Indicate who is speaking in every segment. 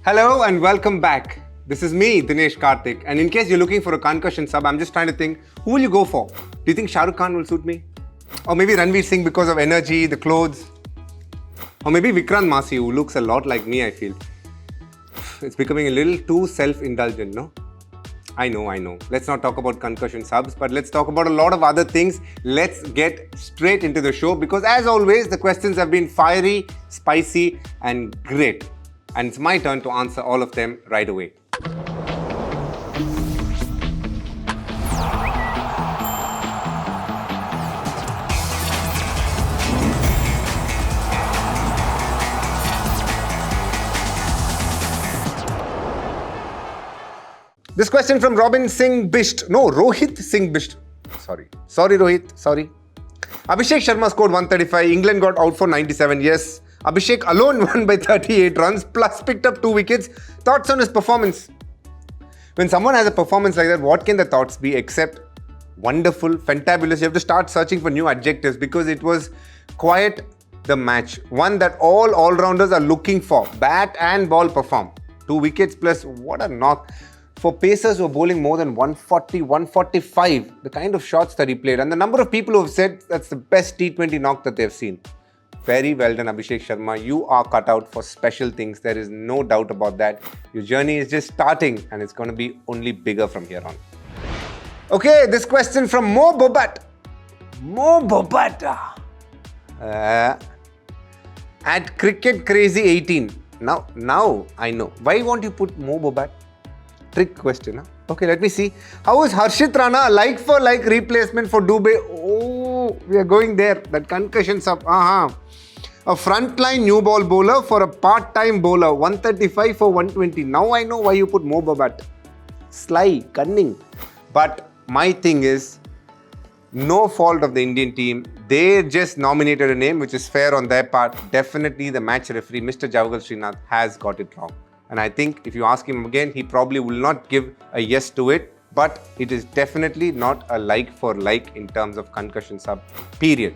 Speaker 1: Hello and welcome back. This is me, Dinesh Karthik. And in case you're looking for a concussion sub, I'm just trying to think, who will you go for? Do you think Shah Rukh Khan will suit me? Or maybe Ranveer Singh because of energy, the clothes? Or maybe Vikrant Masi, who looks a lot like me, I feel. It's becoming a little too self-indulgent, no? I know. Let's not talk about concussion subs, but let's talk about a lot of other things. Let's get straight into the show because as always, the questions have been fiery, spicy and great. And it's my turn to answer all of them right away. This question from Robin Singh Bisht. No, Rohit Singh Bisht. Sorry, Rohit. Sorry. Abhishek Sharma scored 135. England got out for 97. Yes. Abhishek alone won by 38 runs plus picked up 2 wickets. Thoughts on his performance? When someone has a performance like that, what can the thoughts be except wonderful, fantabulous? You have to start searching for new adjectives because it was quite the match. One that all all-rounders are looking for. Bat and ball perform. 2 wickets plus what a knock. For pacers who are bowling more than 140, 145, the kind of shots that he played and the number of people who have said that's the best T20 knock that they've seen. Very well done, Abhishek Sharma. You are cut out for special things. There is no doubt about that. Your journey is just starting and it's going to be only bigger from here on. Okay, this question from Mo Bobat. At Cricket Crazy 18. Now I know. Why won't you put Mo Bobat? Trick question, huh? Okay, let me see. How is Harshit Rana a like-for-like replacement for Dubey? Oh, we are going there. That concussion sub. A frontline new ball bowler for a part-time bowler. 135 for 120. Now I know why you put Mo Bobat. Sly, cunning. But my thing is, no fault of the Indian team. They just nominated a name, which is fair on their part. Definitely the match referee, Mr. Javagal Srinath, has got it wrong. And I think if you ask him again, he probably will not give a yes to it. But it is definitely not a like for like in terms of concussion sub, period.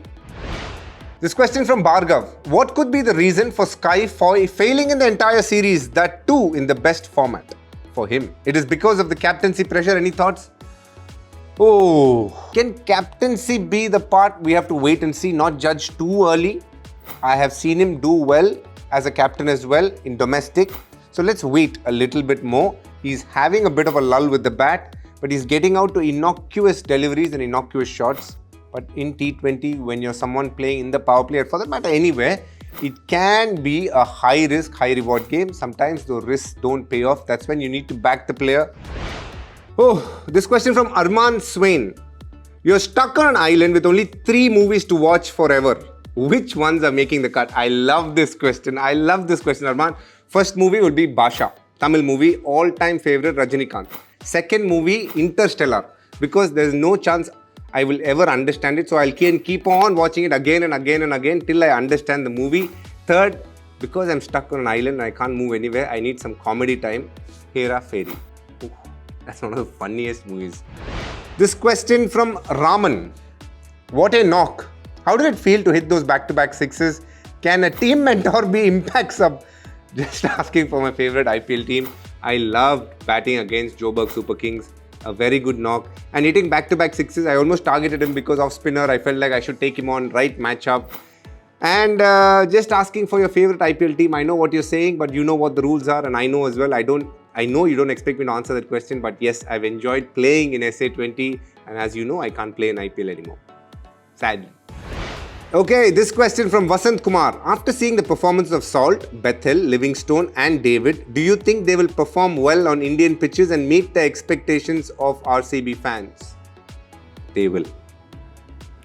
Speaker 1: This question from Bhargav. What could be the reason for Sky failing in the entire series, that too in the best format for him? It is because of the captaincy pressure. Any thoughts? Oh, can captaincy be the part we have to wait and see, not judge too early? I have seen him do well as a captain as well in domestic. So let's wait a little bit more. He's having a bit of a lull with the bat, but he's getting out to innocuous deliveries and innocuous shots. But in T20, when you're someone playing in the power play, or for that matter anywhere, it can be a high risk, high reward game. Sometimes the risks don't pay off. That's when you need to back the player. Oh, this question from Arman Swain. You're stuck on an island with only 3 movies to watch forever. Which ones are making the cut? I love this question, Arman. First movie would be Basha, Tamil movie, all-time favorite Rajinikanth. Second movie, Interstellar, because there's no chance I will ever understand it. So I'll keep on watching it again and again till I understand the movie. Third, because I'm stuck on an island and I can't move anywhere, I need some comedy time. Hera Fairy. Ooh, that's one of the funniest movies. This question from Raman. What a knock. How did it feel to hit those back-to-back sixes? Can a team mentor be impact sub? Just asking for my favorite IPL team. I loved batting against Joburg Super Kings. A very good knock. And hitting back-to-back sixes, I almost targeted him because off spinner. I felt like I should take him on, right matchup. And just asking for your favorite IPL team. I know what you're saying, but you know what the rules are. And I know as well. I know you don't expect me to answer that question. But yes, I've enjoyed playing in SA20. And as you know, I can't play in IPL anymore. Sadly. Okay, this question from Vasant Kumar. After seeing the performance of Salt, Bethel, Livingstone and David, do you think they will perform well on Indian pitches and meet the expectations of RCB fans? They will.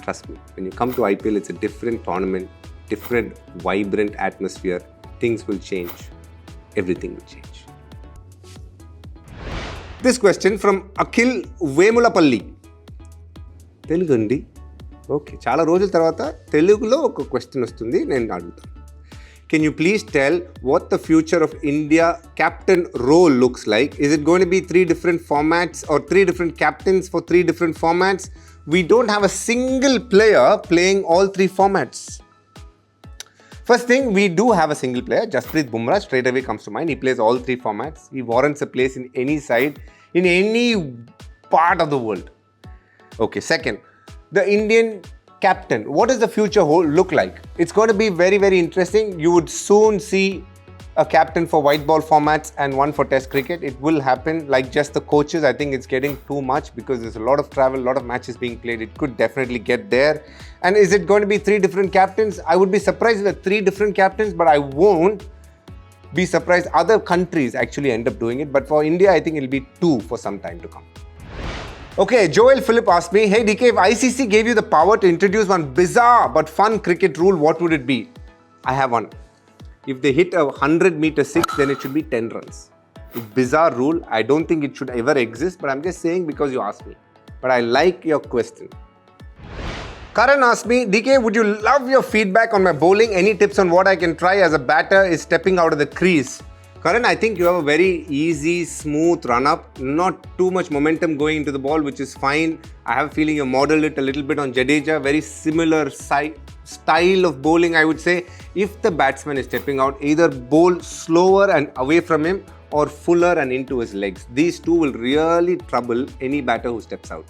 Speaker 1: Trust me. When you come to IPL, it's a different tournament, different, vibrant atmosphere. Things will change. Everything will change. This question from Akhil Vemulapalli. Telugu. Okay, చాలా రోజుల తర్వాత తెలుగులో ఒక question వస్తుంది, నేను అడుగుతాను. Can you please tell what the future of India captain role looks like? Is it going to be 3 different formats or 3 different captains for 3 different formats? We don't have a single player playing all 3 formats. First thing, we do have a single player. Jasprit Bumrah straight away comes to mind. He plays all three formats. He warrants a place in any side, in any part of the world. Okay, second, the Indian captain. What does the future look like? It's going to be very, very interesting. You would soon see a captain for white ball formats and one for test cricket. It will happen. Like just the coaches, I think it's getting too much because there's a lot of travel, a lot of matches being played. It could definitely get there. And is it going to be 3 different captains? I would be surprised with 3 different captains, but I won't be surprised other countries actually end up doing it. But for India, I think it'll be 2 for some time to come. Okay, Joel Philip asked me, hey DK, if ICC gave you the power to introduce one bizarre but fun cricket rule, what would it be? I have one. If they hit a 100-meter 6, then it should be 10 runs. It's bizarre rule. I don't think it should ever exist, but I'm just saying because you asked me. But I like your question. Karan asked me, DK, would you love your feedback on my bowling? Any tips on what I can try as a batter is stepping out of the crease? Karan, I think you have a very easy, smooth run-up. Not too much momentum going into the ball, which is fine. I have a feeling you modeled it a little bit on Jadeja. Very similar style of bowling, I would say. If the batsman is stepping out, either bowl slower and away from him or fuller and into his legs. These two will really trouble any batter who steps out.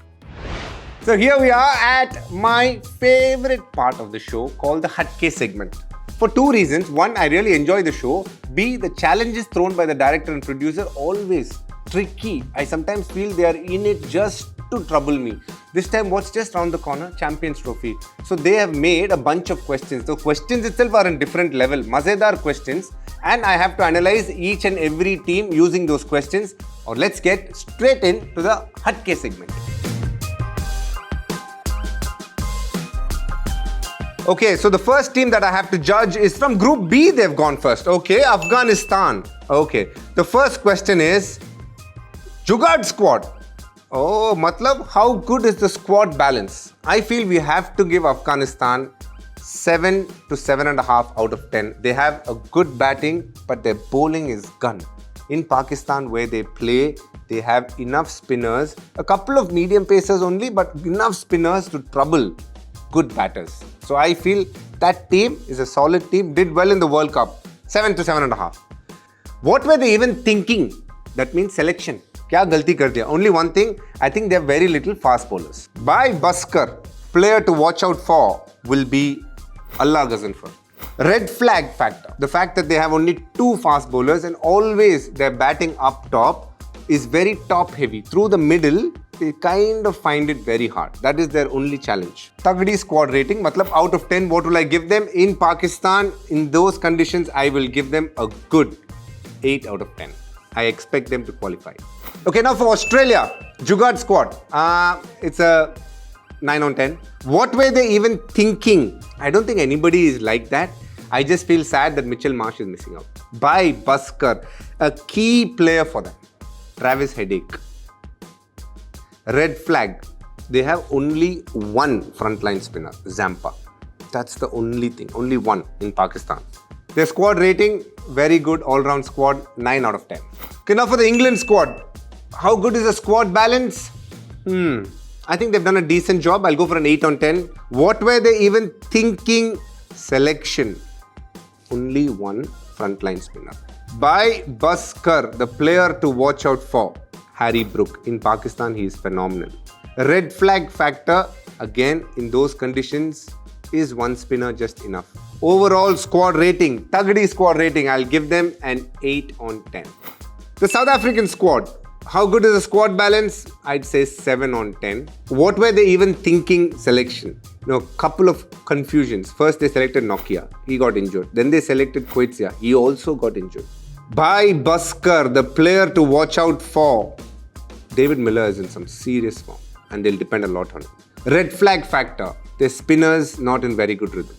Speaker 1: So here we are at my favorite part of the show called the Hatke segment. For 2 reasons. 1, I really enjoy the show. B, the challenges thrown by the director and producer always tricky. I sometimes feel they are in it just to trouble me. This time, what's just around the corner? Champions Trophy. So they have made a bunch of questions. The questions itself are on different level. Mazedar questions. And I have to analyze each and every team using those questions. Or let's get straight into the Hatke segment. Okay, so the first team that I have to judge is from Group B. They've gone first. Okay, Afghanistan. Okay, the first question is Jugaad squad. Oh, matlab, how good is the squad balance? I feel we have to give Afghanistan 7 to 7.5 out of 10. They have a good batting, but their bowling is gun. In Pakistan, where they play, they have enough spinners, a couple of medium pacers only, but enough spinners to trouble good batters. So I feel that team is a solid team, did well in the World Cup, 7 to 7.5. What were they even thinking? That means selection. Kya galti kar diya? Only one thing, I think they have very little fast bowlers. By Baskar, player to watch out for will be Allah Ghazanfar. Red flag factor. The fact that they have only 2 fast bowlers and always their batting up top is very top heavy. Through the middle, they kind of find it very hard. That is their only challenge. Tagdi squad rating, matlab out of 10, what will I give them? In Pakistan, in those conditions, I will give them a good 8 out of 10. I expect them to qualify. Okay, now for Australia, Jugaad squad. It's a 9 on 10. What were they even thinking? I don't think anybody is like that. I just feel sad that Mitchell Marsh is missing out. By Baskar, a key player for them. Travis Headache. Red flag. They have only 1 frontline spinner, Zampa. That's the only thing. Only 1 in Pakistan. Their squad rating, very good all-round squad, 9 out of 10. Okay, now for the England squad. How good is the squad balance? I think they've done a decent job. I'll go for an 8 on 10. What were they even thinking? Selection. Only 1 frontline spinner. By Baskar, the player to watch out for. Harry Brook. In Pakistan, he is phenomenal. Red flag factor, again, in those conditions, is 1 spinner just enough. Overall squad rating, Tagdi squad rating, I'll give them an 8 on 10. The South African squad, how good is the squad balance? I'd say 7 on 10. What were they even thinking selection? Couple of confusions. First, they selected Nokia. He got injured. Then they selected Coetzee. He also got injured. By Baskar, the player to watch out for. David Miller is in some serious form and they'll depend a lot on him. Red flag factor. Their spinners not in very good rhythm.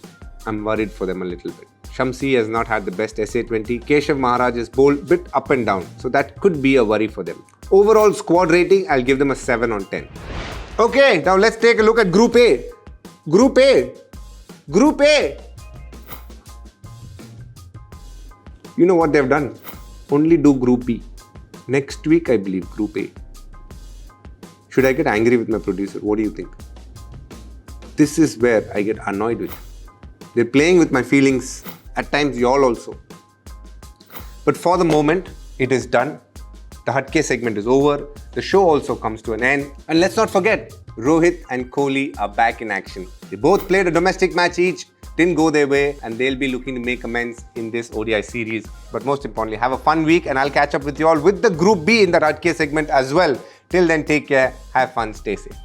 Speaker 1: I'm worried for them a little bit. Shamsi has not had the best SA20. Keshav Maharaj is bowled a bit up and down. So that could be a worry for them. Overall squad rating, I'll give them a 7 on 10. Okay, now let's take a look at Group A. Group A. Group A. You know what they've done? Only do Group B. Next week, I believe, Group A. Should I get angry with my producer? What do you think? This is where I get annoyed with you. They're playing with my feelings At times, y'all also. But for the moment, it is done. The Hatke segment is over. The show also comes to an end. And let's not forget, Rohit and Kohli are back in action. They both played a domestic match each, didn't go their way, and they'll be looking to make amends in this ODI series. But most importantly, have a fun week, and I'll catch up with you all with the Group B in the Hatke segment as well. Till then, take care, have fun, stay safe.